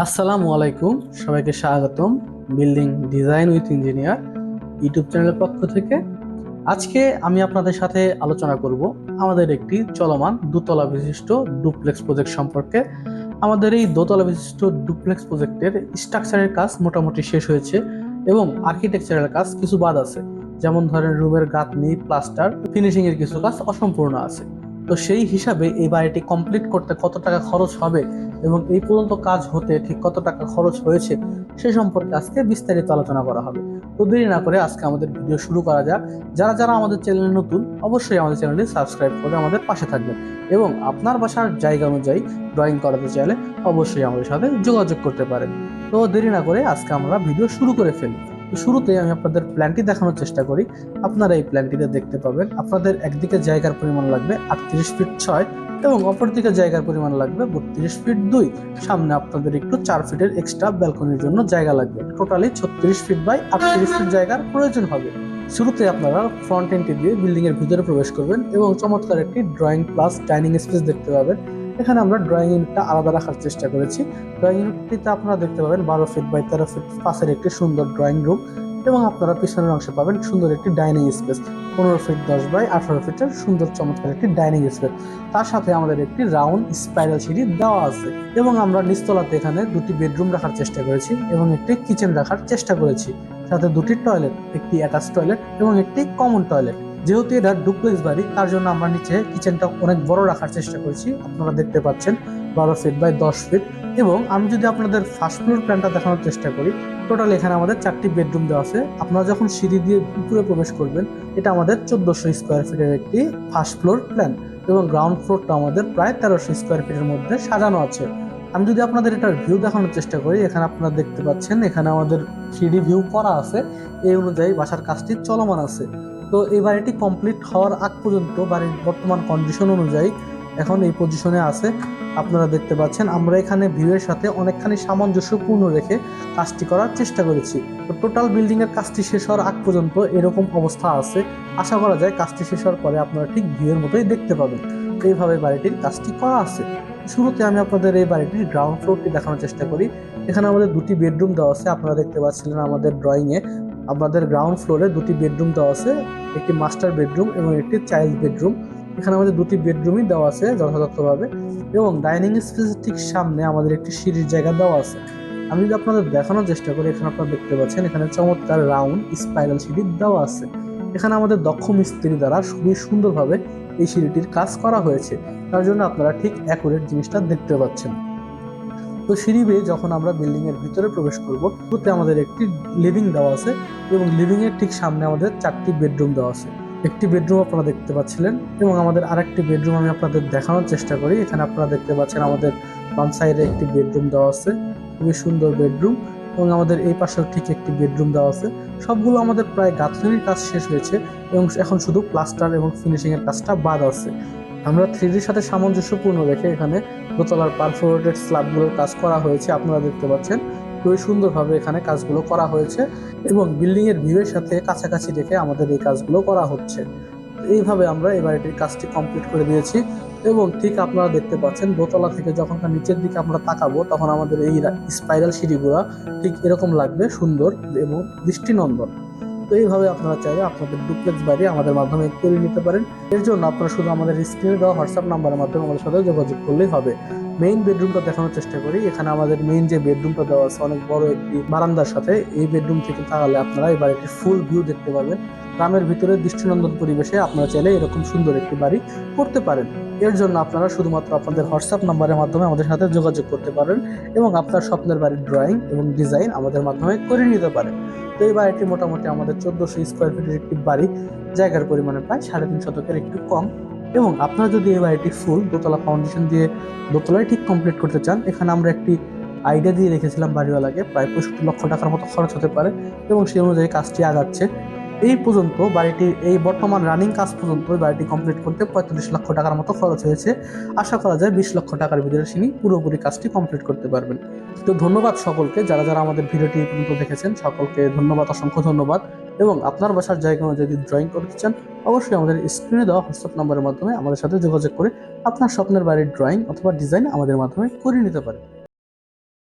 আসসালামু আলাইকুম, সবাইকে স্বাগতম building design with engineer YouTube চ্যানেলের পক্ষ থেকে। আজকে আমি আপনাদের সাথে আলোচনা করব আমাদের একটি চলমান দোতলা বিশিষ্ট ডুপ্লেক্স প্রজেক্ট সম্পর্কে। আমাদের এই দোতলা বিশিষ্ট ডুপ্লেক্স প্রজেক্টের স্ট্রাকচারের কাজ মোটামুটি শেষ হয়েছে এবং আর্কিটেকচারাল কাজ কিছু বাদ আছে। যেমন ধরেন রুমের গাঁথনি, প্লাস্টার, ফিনিশিং এর কিছু কাজ অসম্পূর্ণ আছে। তো সেই হিসাবে এই বাড়িটি কমপ্লিট করতে কত টাকা খরচ হবে এবং এই পর্যন্ত কাজ হতে ঠিক কত টাকা খরচ হয়েছে সে সম্পর্কে আজকে বিস্তারিত আলোচনা করা হবে। তো দেরি না করে আজকে আমাদের ভিডিও শুরু করা যাক। যারা যারা আমাদের চ্যানেলে নতুন, অবশ্যই আমাদের চ্যানেলটি সাবস্ক্রাইব করে আমাদের পাশে থাকবেন এবং আপনার বাসার জায়গা অনুযায়ী ড্রয়িং করাতে চাইলে অবশ্যই আমাদের সাথে যোগাযোগ করতে পারেন। তো দেরি না করে আজকে আমরা ভিডিও শুরু করে ফেলি। তো শুরুতে আমি আপনাদের প্ল্যানটি দেখানোর চেষ্টা করি। আপনারা এই প্ল্যানটিতে দেখতে পাবেন আপনাদের একদিকে জায়গার পরিমাণ লাগবে 38 ফিট 6 এবং অপরদিকে জায়গার পরিমাণ লাগবে 32 ফিট 2। সামনে আপনাদের একটু 4 ফিটের এক্সট্রা ব্যালকনির জন্য জায়গা লাগবে। টোটালি 36 ফিট বাই 38 ফিট জায়গার প্রয়োজন হবে। শুরুতে আপনারা ফ্রন্ট এন্ট্রি দিয়ে বিল্ডিং এর ভিতরে প্রবেশ করবেন এবং চমৎকার একটি ড্রয়িং প্লাস ডাইনিং স্পেস দেখতে পাবেন। এখানে আমরা ড্রয়িং ইউনিটটা আলাদা রাখার চেষ্টা করেছি। ড্রয়িং ইউনিটটিতে আপনারা দেখতে পাবেন 12 ফিট বাই 13 ফিট পাশের একটি সুন্দর ড্রয়িং রুম এবং আপনারা পিছনের অংশে পাবেন সুন্দর একটি ডাইনিং স্পেস। 15 ফিট 10 বাই 18 ফিটের সুন্দর চমৎকার একটি ডাইনিং স্পেস। তার সাথে আমাদের একটি রাউন্ড স্পাইরাল সিঁড়ি দেওয়া আছে এবং আমরা নিচতলাতে এখানে দুটি বেডরুম রাখার চেষ্টা করেছি এবং একটি কিচেন রাখার চেষ্টা করেছি, সাথে দুটি টয়লেট, একটি অ্যাটাচ টয়লেট এবং একটি কমন টয়লেট। যেহেতু এটা ডুপ্লেক্স বাড়ি তার জন্য আমরা নিচে কিচেনটা অনেক বড় রাখার চেষ্টা করেছি। আপনারা দেখতে পাচ্ছেন 12 ফিট বাই 10 ফিট। এবং আমি যদি আপনাদের ফার্স্ট ফ্লোর প্ল্যানটা দেখানোর চেষ্টা করি, টোটাল এখানে আমাদের 4টি বেডরুম দেওয়া আছে। আপনারা যখন সিঁড়ি দিয়ে উপরে প্রবেশ করবেন, এটা আমাদের 1400 স্কোয়ার ফিটের একটি ফার্স্ট ফ্লোর প্ল্যান এবং গ্রাউন্ড ফ্লোরটা আমাদের প্রায় 1300 স্কোয়ার ফিটের মধ্যে সাজানো আছে। আমি যদি আপনাদের এটার ভিউ দেখানোর চেষ্টা করি, এখানে আপনারা দেখতে পাচ্ছেন এখানে আমাদের 3D ভিউ করা আছে। এই অনুযায়ী বাসার কাজটি চলমান আছে। তো এই বাড়িটি কমপ্লিট হওয়ার আগ পর্যন্ত বাড়ির বর্তমান কন্ডিশন অনুযায়ী এখন এই পজিশনে আছে। আপনারা দেখতে পাচ্ছেন আমরা এখানে ভিউয়ের সাথে অনেকখানি সামঞ্জস্যপূর্ণ রেখে কাজটি করার চেষ্টা করেছি। তো টোটাল বিল্ডিং এর কাজটি শেষ হওয়ার আগ পর্যন্ত এরকম অবস্থা আছে। আশা করা যায় কাজটি শেষ হওয়ার পরে আপনারা ঠিক ভিউয়ের মতোই দেখতে পাবেন। এইভাবে বাড়িটির কাজটি করা আছে। শুরুতে আমি আপনাদের এই বাড়িটির গ্রাউন্ড ফ্লোরটি দেখানোর চেষ্টা করি। এখানে আমাদের দুটি বেডরুম দেওয়া আছে। আপনারা দেখতে পাচ্ছিলেন আমাদের ড্রয়িং এ আমাদের গ্রাউন্ড ফ্লোরে দুটি বেডরুম দেওয়া আছে, একটি মাস্টার বেডরুম এবং একটি চাইল্ড বেডরুম। এখানে আমাদের দুটি বেডরুমই দেওয়া আছে যথাযথভাবে এবং ডাইনিং স্পেসের ঠিক সামনে আমাদের একটি সিঁড়ির জায়গা দেওয়া আছে। আমি যদি আপনাদের দেখানোর চেষ্টা করি, এখানে আপনারা দেখতে পাচ্ছেন এখানে চমৎকার রাউন্ড স্পাইরাল সিঁড়ি দেওয়া আছে। এখানে আমাদের দক্ষ মিস্ত্রি দ্বারা খুবই সুন্দরভাবে এই সিঁড়িটির কাজ করা হয়েছে। তার জন্য আপনারা ঠিক অ্যাকুরেট জিনিসটা দেখতে পাচ্ছেন। তো সিঁড়ি বেয়ে যখন আমরা বিল্ডিং এর ভিতরে প্রবেশ করব, শুরুতে আমাদের একটি লিভিং দেওয়া আছে এবং লিভিং এর ঠিক সামনে আমাদের 4টি বেডরুম দেওয়া আছে। একটি বেডরুম আপনারা দেখতে পাচ্ছিলেন এবং আমাদের আরেকটি বেডরুম আমি আপনাদের দেখানোর চেষ্টা করি। এখানে আপনারা দেখতে পাচ্ছেন আমাদের বাম সাইডে একটি বেডরুম দেওয়া আছে, খুবই সুন্দর বেডরুম এবং আমাদের এই পাশেও ঠিক একটি বেডরুম দেওয়া আছে। সবগুলো আমাদের প্রায় গাঁথনির কাজ শেষ হয়েছে এবং এখন শুধু প্লাস্টার এবং ফিনিশিং এর কাজটা বাদ আছে। আমরা 3Dর সাথে সামঞ্জস্যপূর্ণ রেখে এখানে দোতলার পারফোরেটেড স্ল্যাবগুলোর কাজ করা হয়েছে। আপনারা দেখতে পাচ্ছেন খুবই সুন্দরভাবে এখানে কাজগুলো করা হয়েছে এবং বিল্ডিং এর ভিউয়ের সাথে কাছাকাছি রেখে আমাদের এই কাজগুলো করা হচ্ছে। এইভাবে আমরা এই বাড়িটির কাজটি কমপ্লিট করে দিয়েছি এবং ঠিক আপনারা দেখতে পাচ্ছেন দোতলা থেকে যখন নিচের দিকে আমরা তাকাবো তখন আমাদের এই স্পাইরাল সিঁড়িগুলো ঠিক এরকম লাগবে, সুন্দর এবং দৃষ্টিনন্দন। তো এইভাবে আপনারা চাইলে আপনাদের ডুপ্লেক্স বাড়ি আমাদের মাধ্যমে করে নিতে পারেন। এর জন্য আপনারা শুধু আমাদের স্ক্রিনে দেওয়া হোয়াটসঅ্যাপ নাম্বারের মাধ্যমে আমাদের সাথে যোগাযোগ করলেই হবে। মেইন বেডরুমটা দেখানোর চেষ্টা করি। এখানে আমাদের মেইন যে বেডরুমটা দেওয়া আছে অনেক বড় একটি বারান্দার সাথে, এই বেডরুম থেকে তাকালে আপনারা এই বাড়িটির ফুল ভিউ দেখতে পাবেন। গ্রামের ভিতরে দৃষ্টিনন্দন পরিবেশে আপনারা চাইলে এরকম সুন্দর একটি বাড়ি করতে পারেন। এর জন্য আপনারা শুধুমাত্র আপনাদের হোয়াটসঅ্যাপ নাম্বারের মাধ্যমে আমাদের সাথে যোগাযোগ করতে পারেন এবং আপনার স্বপ্নের বাড়ির ড্রয়িং এবং ডিজাইন আমাদের মাধ্যমে করে নিতে পারেন। তো এই বাড়িটি মোটামুটি আমাদের 1400 স্কোয়ার ফিটের একটি বাড়ি, জায়গার পরিমাণে প্রায় 3.5 শতকের একটু কম। এবং আপনারা যদি এই বাড়িটি ফুল দোতলা ফাউন্ডেশন দিয়ে দোতলায় ঠিক কমপ্লিট করতে চান, এখানে আমরা একটি আইডিয়া দিয়ে রেখেছিলাম বাড়িওয়ালাকে, প্রায় 65 লক্ষ টাকার মতো খরচ হতে পারে এবং সেই অনুযায়ী কাজটি আগাচ্ছে। এই পর্যন্ত বাড়িটির এই বর্তমান রানিং কাজ পর্যন্ত ওই বাড়িটি কমপ্লিট করতে 45 লক্ষ টাকার মতো খরচ হয়েছে। আশা করা যায় 20 লক্ষ টাকার ভিতরে তিনি পুরোপুরি কাজটি কমপ্লিট করতে পারবেন। তো ধন্যবাদ সকলকে, যারা যারা আমাদের ভিডিওটি এই পর্যন্ত দেখেছেন সকলকে ধন্যবাদ, অসংখ্য ধন্যবাদ। এবং আপনার বাসার জায়গা অনুযায়ী যদি ড্রয়িং করতে চান অবশ্যই আমাদের স্ক্রিনে দেওয়া হোয়াটসঅ্যাপ নাম্বারের মাধ্যমে আমাদের সাথে যোগাযোগ করে আপনার স্বপ্নের বাড়ির ড্রয়িং অথবা ডিজাইন আমাদের মাধ্যমে করে নিতে পারেন।